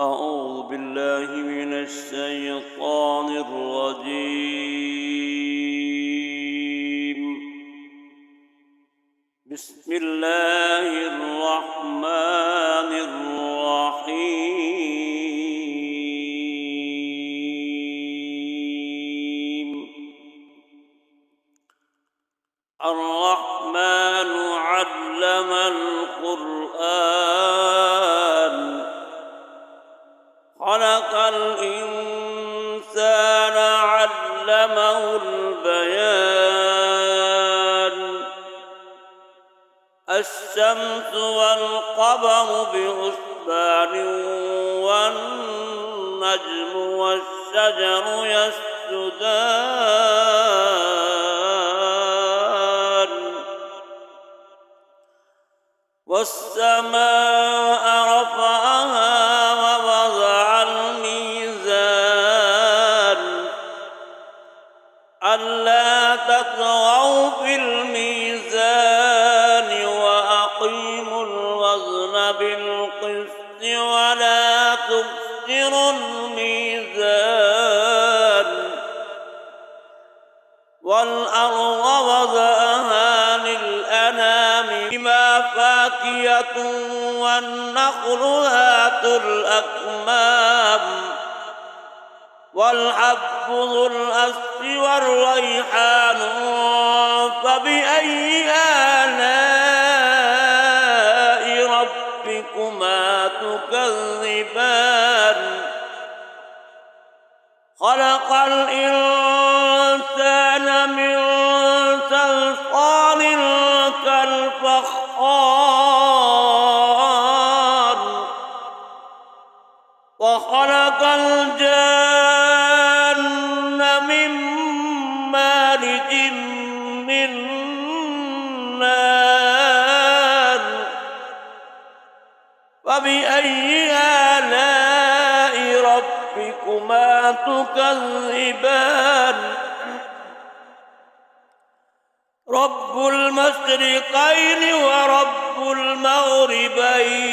أعوذ بالله من الشيطان الرجيم. بسم الله الرحمن الرحيم. الرحمن علم القرآن خلق الإنسان علمه البيان. الشمس والقمر بحسبان والنجم والشجر يسجدان والسماء رفعها ووضع الميزان ألا تطغوا في الميزان وأقيموا الوزن بالقسط ولا تخسروا الميزان والأرض وضعها للأنام فيها فاكهة والنخل ذات الأكمام والحب ذو الأصل والريحان فبأي آلاء ربكما تكذبان خلق الإنسان من صلصال كالفخار وخلق الجن من مارج من نار فبأي آلاء ربكما تكذبان رب المشرقين ورب المغربين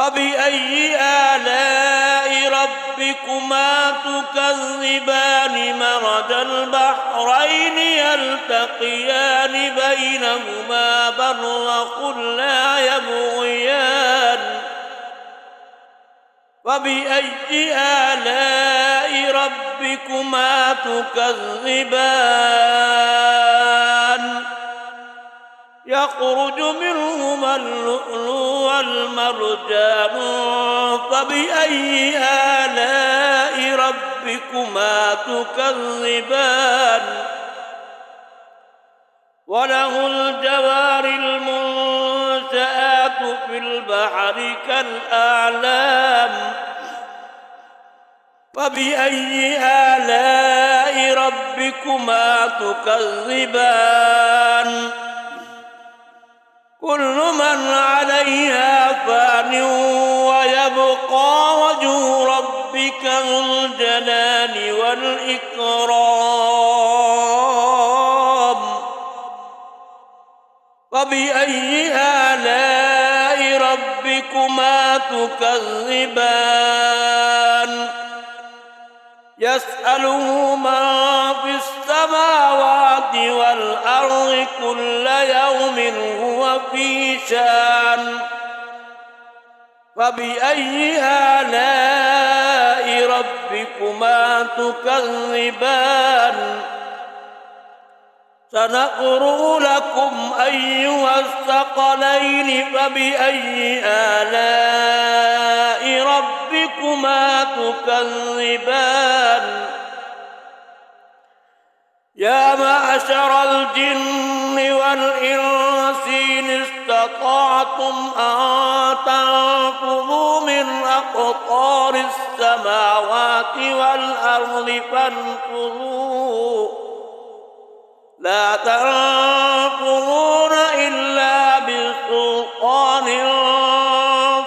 فبأي آلاء ربكما تكذبان مرج البحرين يلتقيان بينهما برزخ لا يبغيان فبأي آلاء ربكما تكذبان يخرج منهما اللؤلؤ والمرجان فبأي آلاء ربكما تكذبان وله الجوار المنشآت في البحر كالأعلام فبأي آلاء ربكما تكذبان كل من عليها فان ويبقى وجه ربك ذو الجلال والإكرام فبأي آلاء ربكما تكذبان يسأله من في السماوات والأرض كل يوم هو في شان فبأي آلاء ربكما تكذبان سنقرأ لكم أيها الثقلين فبأي آلاء ربكما تكذبان يا معشر الجن والإنس إن استطعتم أن تنفذوا من أقطار السماوات والأرض فانفذوا لا تنفذون إلا بسلطان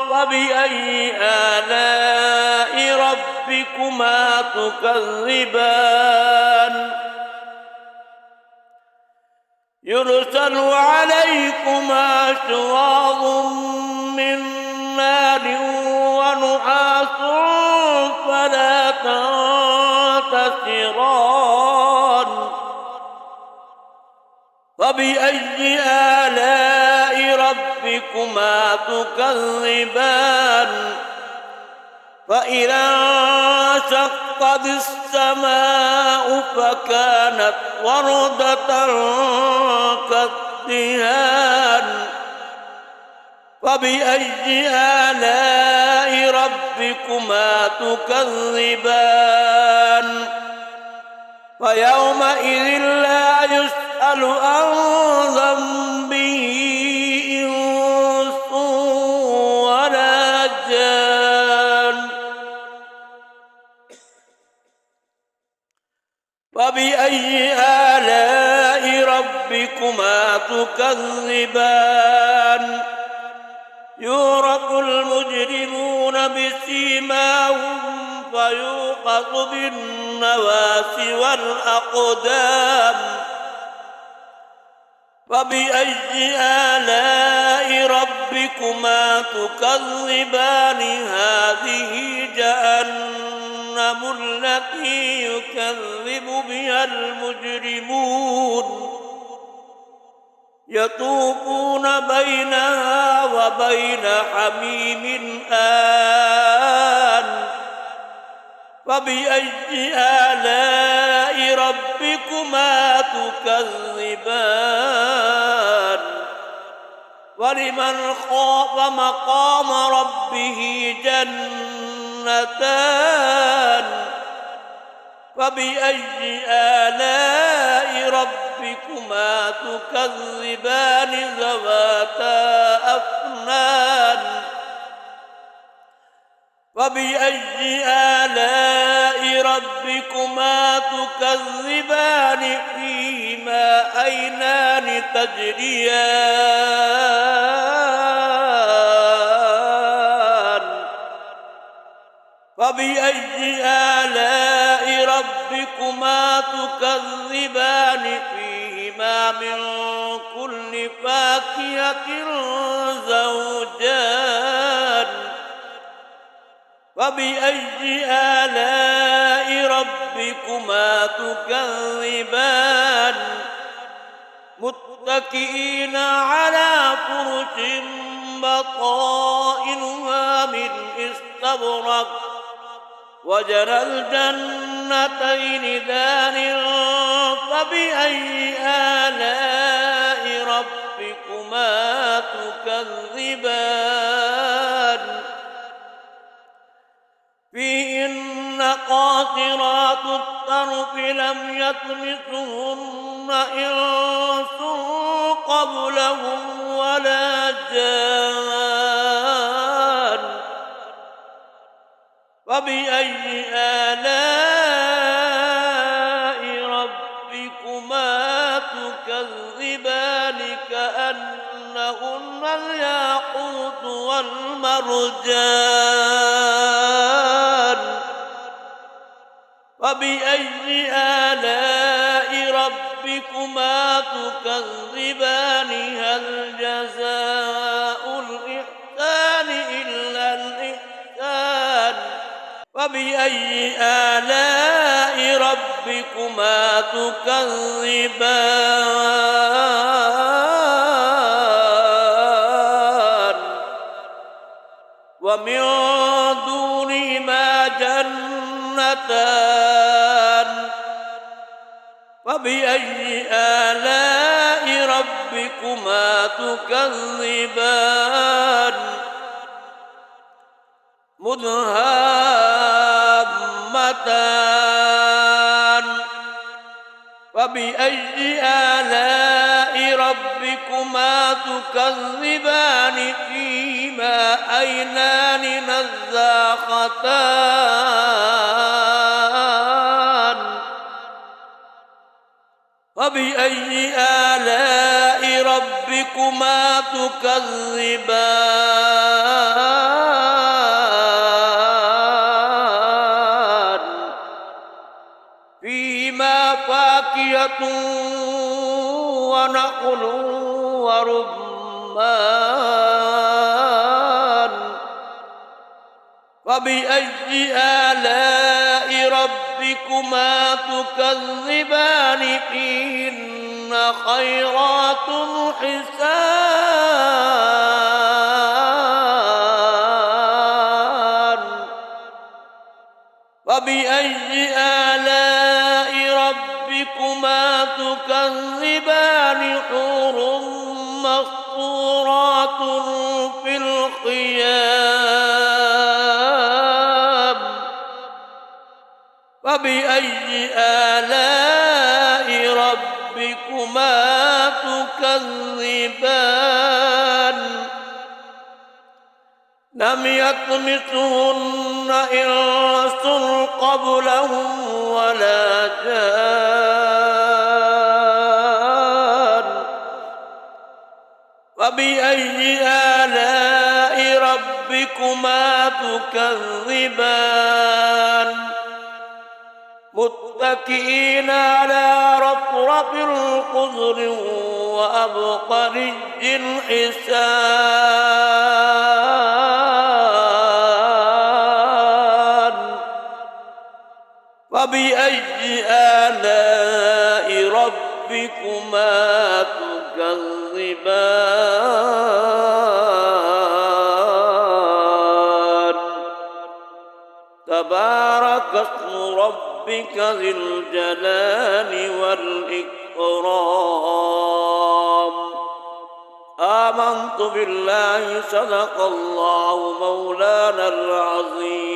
فبأي آلاء ربكما تكذبان يرسل عليكم عليكما شواظ من نار ونحاس فلا تنتصران فبأي آلاء ربكما تكذبان فإذا انشقت السماء فكانت وردة كالدهان فبأي آلاء ربكما تكذبان فيومئذ لا يسأل عن ذنبه إنس ولا جان فبأي آلاء ربكما تكذبان يعرف المجرمون بسيماهم فيوخذ بالنواصي والأقدام فبأي آلاء ربكما تكذبان هذه جهنم التي يكذب بها المجرمون يطوفون بينها وبين حميم آن فبأي آلاء ربكما تكذبان ولمن خاف مقام ربه جنتان فبأي آلاء ربكما تكذبان ذواتا أفنان فبأي آلاء ربكما تكذبان فيهما عينان تجريان فبأي آلاء ربكما تكذبان فيهما من كل فاكهة زوجان فبأي آلاء ربكما تكذبان متكئين على فرش بطائنها من استبرق وجنى الجنتين دان فبأي آلاء ربكما تكذبان فيهن قاصرات الطرف لم يطمثهن إنس قبلهم ولا جان فبأي آلاء ربكما تكذبان كأنهن الياقوت والمرجان فبأي آلاء ربكما تكذبان هل جزاء الإحسان إلا الإحسان فبأي آلاء ربكما تكذبان ومن دونهما جنتان فبأي آلاء ربكما تكذبان مدهامتان فبأي آلاء ربكما تكذبان فيهما عينان نزاختان فبأي آلاء ربكما تكذبان فيهما فاكهة ونخل ورمان الرحمن فبأي آلاء ربكما تكذبان فيهن خيرات حسان فبأي آلاء ربكما تكذبان حور مقصورات في الخيام فبأي آلاء ربكما تكذبان لم يطمثهن إنس قبلهم ولا جان فبأي آلاء ربكما تكذبان متكئين على رفرف خضر وأبقري حسان فبأي آلاء ربكما تكذبان تبارك اسم ربك ذي الجلال والإكرام آمنت بالله صدق الله مولانا العظيم